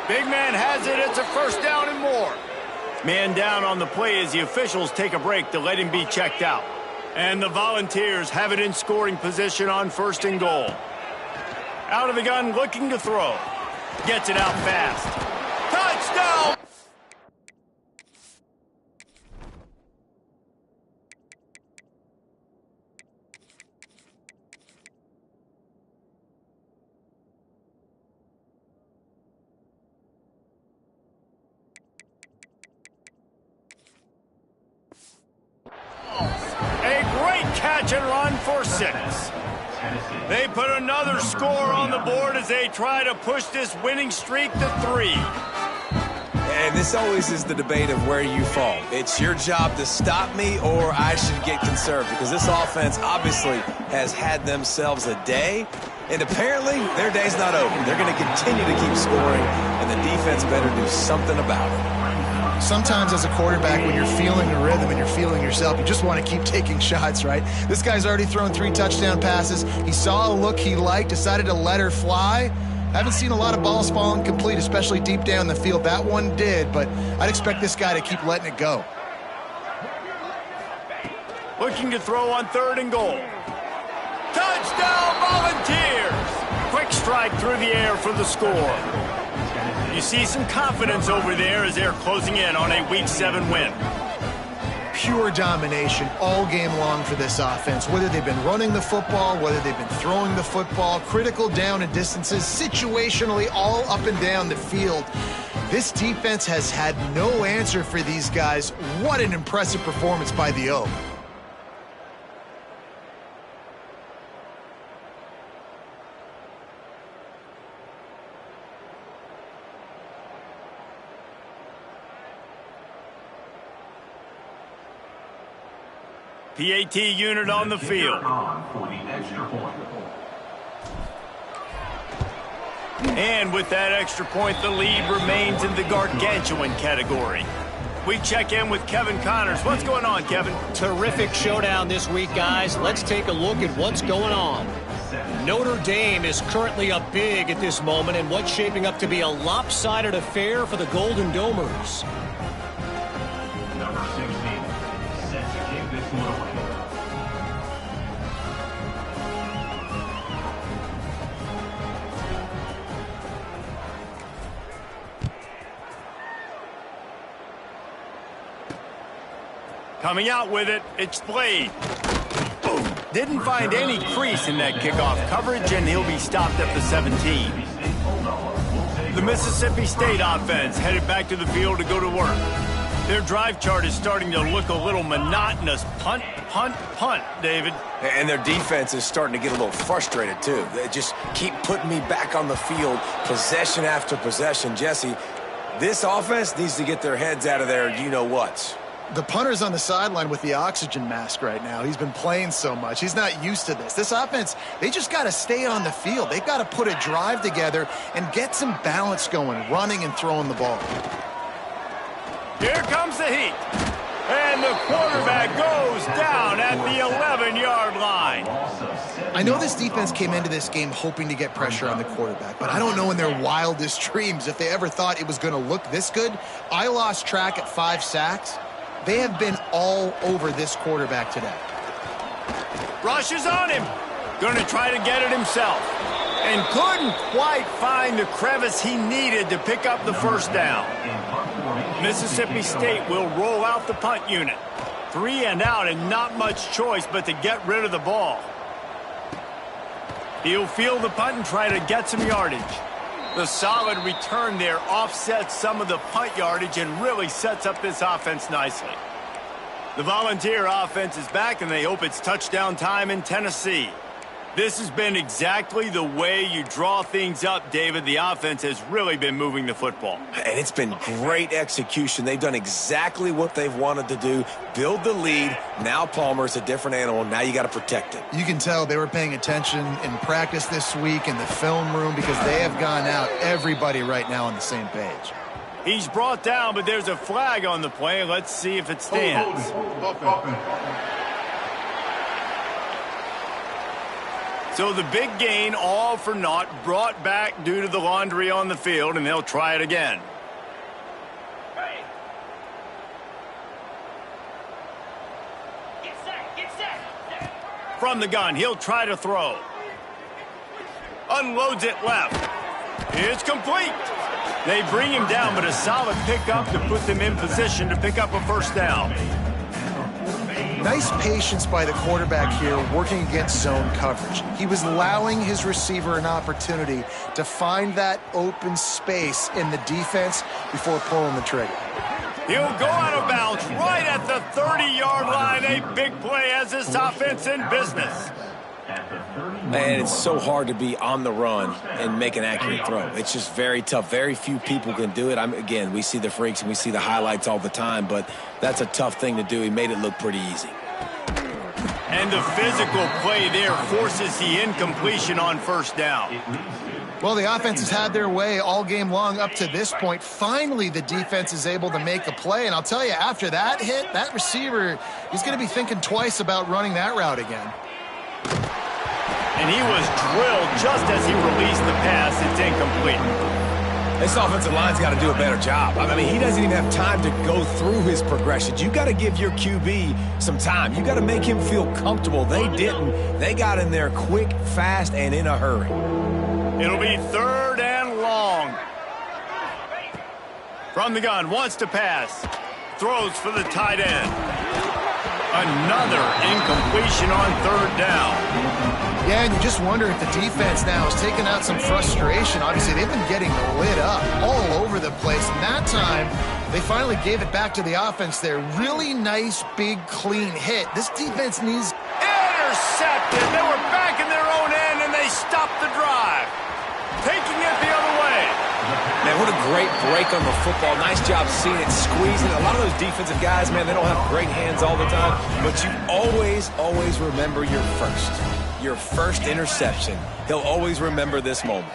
Big man has it. It's a 1st down and more. Man down on the play as the officials take a break to let him be checked out. And the Volunteers have it in scoring position on 1st and goal. Out of the gun, looking to throw. Gets it out fast. Touchdown! Catch and run for 6. They put another score on the board as they try to push this winning streak to 3. And this always is the debate of where you fall. It's your job to stop me or I should get conserved, because this offense obviously has had themselves a day, and apparently their day's not over. They're going to continue to keep scoring, and the defense better do something about it. Sometimes as a quarterback, when you're feeling the rhythm and you're feeling yourself, you just want to keep taking shots, right? This guy's already thrown 3 touchdown passes. He saw a look he liked, decided to let her fly. Haven't seen a lot of balls falling complete, especially deep down the field. That one did, but I'd expect this guy to keep letting it go. Looking to throw on 3rd and goal. Touchdown, Volunteers! Quick strike through the air for the score. You see some confidence over there as they're closing in on a Week 7 win. Pure domination all game long for this offense. Whether they've been running the football, whether they've been throwing the football, critical down and distances, situationally all up and down the field. This defense has had no answer for these guys. What an impressive performance by the O. PAT unit on the field. And with that extra point, the lead remains in the gargantuan category. We check in with Kevin Connors. What's going on, Kevin? Terrific showdown this week, guys. Let's take a look at what's going on. Notre Dame is currently up big at this moment in what's shaping up to be a lopsided affair for the Golden Domers. Number 16, set to kick this one away. Coming out with it, it's Blade. Boom. Didn't find any crease in that kickoff coverage, and he'll be stopped at the 17. The Mississippi State offense headed back to the field to go to work. Their drive chart is starting to look a little monotonous. Punt, punt, punt, David. And their defense is starting to get a little frustrated, too. They just keep putting me back on the field, possession after possession. Jesse, this offense needs to get their heads out of their you-know-whats. The punter's on the sideline with the oxygen mask right now. He's been playing so much. He's not used to this. This offense, they just got to stay on the field. They've got to put a drive together and get some balance going, running and throwing the ball. Here comes the heat. And the quarterback goes down at the 11-yard line. I know this defense came into this game hoping to get pressure on the quarterback, but I don't know in their wildest dreams if they ever thought it was going to look this good. I lost track at 5 sacks. They have been all over this quarterback today. Rushes on him. Going to try to get it himself. And couldn't quite find the crevice he needed to pick up the first down. Mississippi State will roll out the punt unit. 3 and out and not much choice but to get rid of the ball. He'll field the punt and try to get some yardage. The solid return there offsets some of the punt yardage and really sets up this offense nicely. The Volunteer offense is back, and they hope it's touchdown time in Tennessee. This has been exactly the way you draw things up, David. The offense has really been moving the football. And it's been great execution. They've done exactly what they've wanted to do. Build the lead. Now Palmer's a different animal. Now you got to protect it. You can tell they were paying attention in practice this week in the film room because they have gone out, everybody right now on the same page. He's brought down, but there's a flag on the play. Let's see if it stands. So the big gain, all for naught, brought back due to the laundry on the field, and they'll try it again. Get set. From the gun, he'll try to throw. Unloads it left. It's complete. They bring him down, but a solid pickup to put them in position to pick up a first down. Nice patience by the quarterback here working against zone coverage. He was allowing his receiver an opportunity to find that open space in the defense before pulling the trigger. He'll go out of bounds right at the 30-yard line. A big play as this offense in business. Man, it's so hard to be on the run and make an accurate throw. It's just very tough. Very few people can do it. Again, we see the freaks and we see the highlights all the time, but that's a tough thing to do. He made it look pretty easy. And the physical play there forces the incompletion on first down. Well, the offense has had their way all game long up to this point. Finally, the defense is able to make a play. And I'll tell you, after that hit, that receiver, he's going to be thinking twice about running that route again. And he was drilled just as he released the pass. It's incomplete. This offensive line's got to do a better job. I mean, he doesn't even have time to go through his progressions. You got to give your QB some time. You got to make him feel comfortable. They didn't. They got in there quick, fast, and in a hurry. It'll be 3rd and long. From the gun, wants to pass. Throws for the tight end. Another incompletion on 3rd down. Yeah, and you just wonder if the defense now is taking out some frustration. Obviously, they've been getting lit up all over the place. And that time, they finally gave it back to the offense there. Really nice, big, clean hit. This defense needs... Intercepted. They were back in their own end, and they stopped the drive. Taking it the other way. Man, what a great break on the football. Nice job seeing it, squeezing it. A lot of those defensive guys, man, they don't have great hands all the time. But you always remember your first interception. He'll always remember this moment.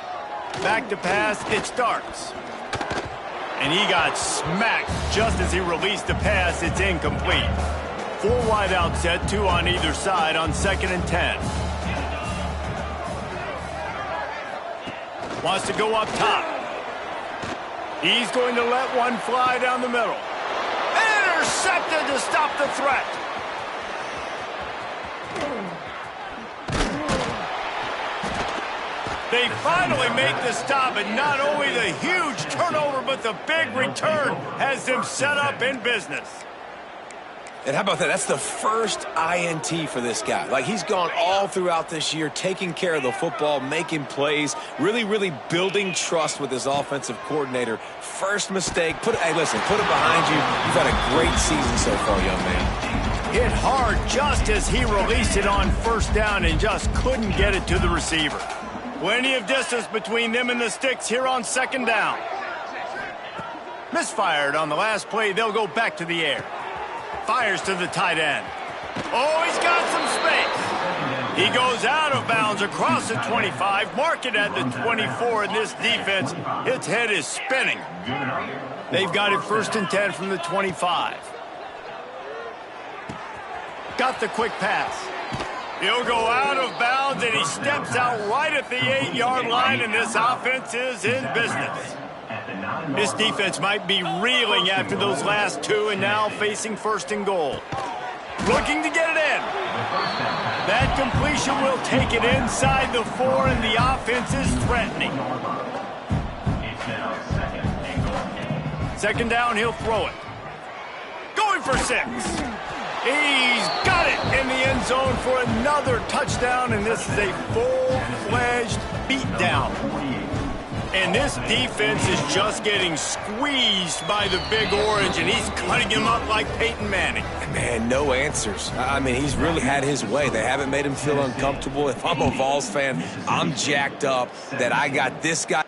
Back to pass, it starts. And he got smacked just as he released the pass. It's incomplete. 4 wide out set, 2 on either side on 2nd and 10. Wants to go up top. He's going to let one fly down the middle. Intercepted to stop the threat. They finally make the stop, and not only the huge turnover, but the big return has them set up in business. And how about that? That's the first INT for this guy. Like, he's gone all throughout this year, taking care of the football, making plays, really building trust with his offensive coordinator. First mistake, hey, listen, put it behind you. You've had a great season so far, young man. Hit hard just as he released it on 1st down and just couldn't get it to the receiver. Plenty of distance between them and the sticks here on 2nd down. Misfired on the last play. They'll go back to the air. Fires to the tight end. Oh, he's got some space. He goes out of bounds across the 25, mark it at the 24, and this defense, its head is spinning. They've got it 1st and 10 from the 25. Got the quick pass. He'll go out of bounds, and he steps out right at the 8-yard line, and this offense is in business. This defense might be reeling after those last two, and now facing 1st and goal. Looking to get it in. That completion will take it inside the 4, and the offense is threatening. Second down, he'll throw it. Going for 6. He's got it in the end zone for another touchdown, and this is a full-fledged beatdown. And this defense is just getting squeezed by the Big Orange, and he's cutting him up like Peyton Manning. Man, no answers. I mean, he's really had his way. They haven't made him feel uncomfortable. If I'm a Vols fan, I'm jacked up that I got this guy.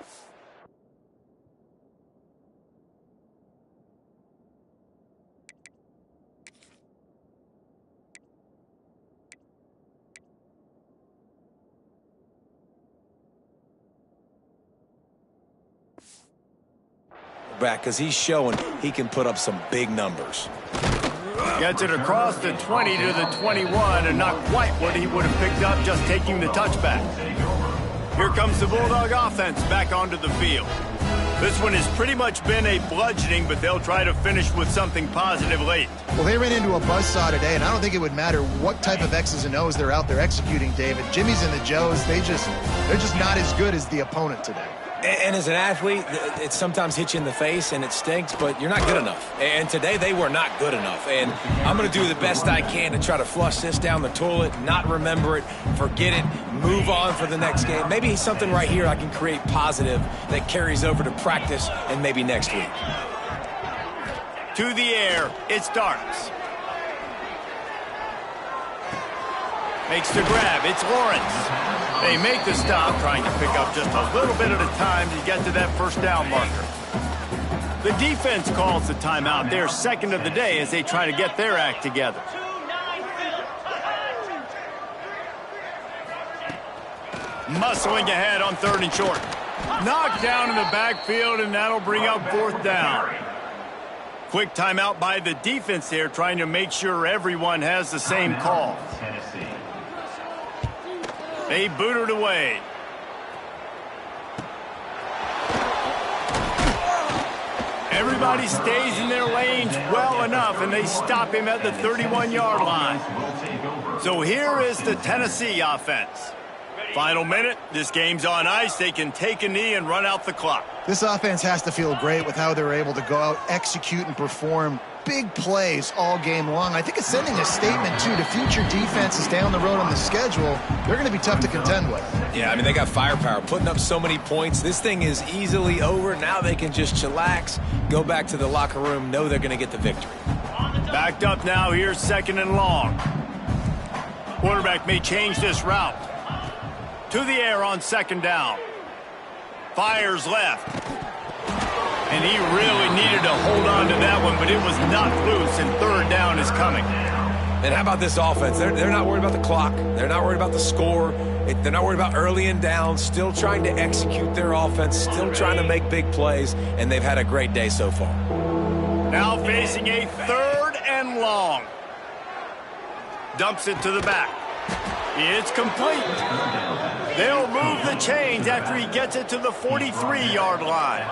Back because he's showing he can put up some big numbers. Gets it across the 20 to the 21, and not quite what he would have picked up just taking the touchback. Here comes the Bulldog offense back onto the field. This one has pretty much been a bludgeoning, but they'll try to finish with something positive late. Well, they ran into a buzzsaw today, and I don't think it would matter what type of X's and O's they're out there executing, David. Jimmy's and the Joes, they're just not as good as the opponent today. And as an athlete, it sometimes hits you in the face and it stinks, but you're not good enough. And today they were not good enough. And I'm going to do the best I can to try to flush this down the toilet, not remember it, forget it, move on for the next game. Maybe something right here I can create positive that carries over to practice and maybe next week. To the air, it starts. Makes the grab, it's Lawrence. They make the stop, trying to pick up just a little bit at a time to get to that 1st down marker. The defense calls the timeout, their 2nd of the day, as they try to get their act together. Muscling ahead on 3rd and short. Knocked down in the backfield, and that'll bring up 4th down. Quick timeout by the defense there, trying to make sure everyone has the same call. They boot it away. Everybody stays in their lanes well enough, and they stop him at the 31-yard line. So here is the Tennessee offense. Final minute, this game's on ice. They can take a knee and run out the clock. This offense has to feel great with how they're able to go out, execute, and perform big plays all game long. I think it's sending a statement, too, to future defenses down the road on the schedule. They're going to be tough to contend with. Yeah, I mean, they got firepower, putting up so many points. This thing is easily over. Now they can just chillax, go back to the locker room, know they're going to get the victory. Backed up now, here's 2nd and long. Quarterback may change this route. To the air on 2nd down. Fires left. And he really needed to hold on to that one, but it was not loose, and 3rd down is coming. And how about this offense? They're not worried about the clock. They're not worried about the score. They're not worried about early and down. Still trying to execute their offense. Still trying to make big plays, and they've had a great day so far. Now facing a 3rd and long. Dumps it to the back. It's complete. They'll move the chains after he gets it to the 43-yard line.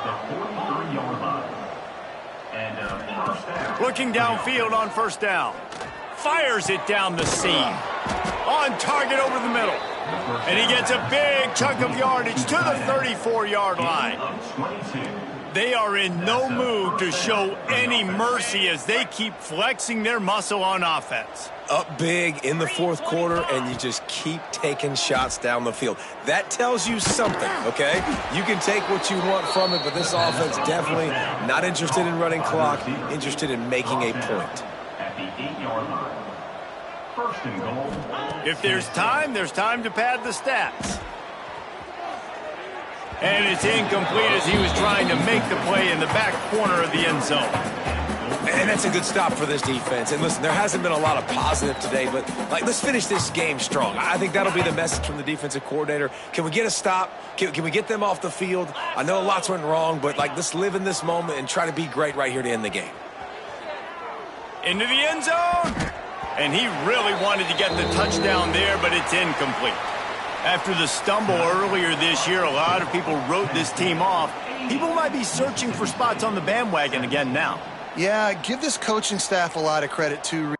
Looking downfield on 1st down. Fires it down the seam. On target over the middle. And he gets a big chunk of yardage to the 34-yard line. They are in no mood to show any mercy as they keep flexing their muscle on offense. Up big in the 4th quarter, and you just keep taking shots down the field. That tells you something, okay? You can take what you want from it, but this offense definitely not interested in running clock, interested in making a point. At the 8-yard line. 1st and goal. If there's time to pad the stats. And it's incomplete as he was trying to make the play in the back corner of the end zone. And that's a good stop for this defense. And listen, there hasn't been a lot of positive today, but let's finish this game strong. I think that'll be the message from the defensive coordinator. Can we get a stop? Can we get them off the field? I know lots went wrong, but let's live in this moment and try to be great right here to end the game. Into the end zone. And he really wanted to get the touchdown there, but it's incomplete. After the stumble earlier this year, a lot of people wrote this team off. People might be searching for spots on the bandwagon again now. Yeah, give this coaching staff a lot of credit, too,